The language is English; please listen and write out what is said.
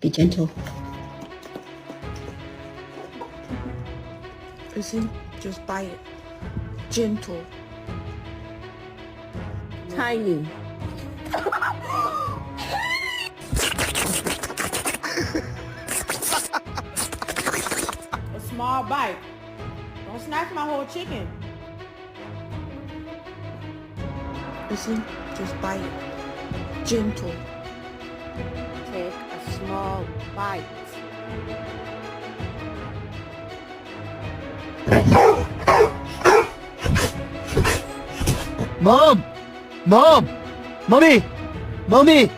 Be gentle. Listen, just bite it. Gentle. Tiny. A small bite. Don't snatch my whole chicken. Listen, just bite it. Gentle. Take a small bite. Mom! Mom! Mommy! Mommy!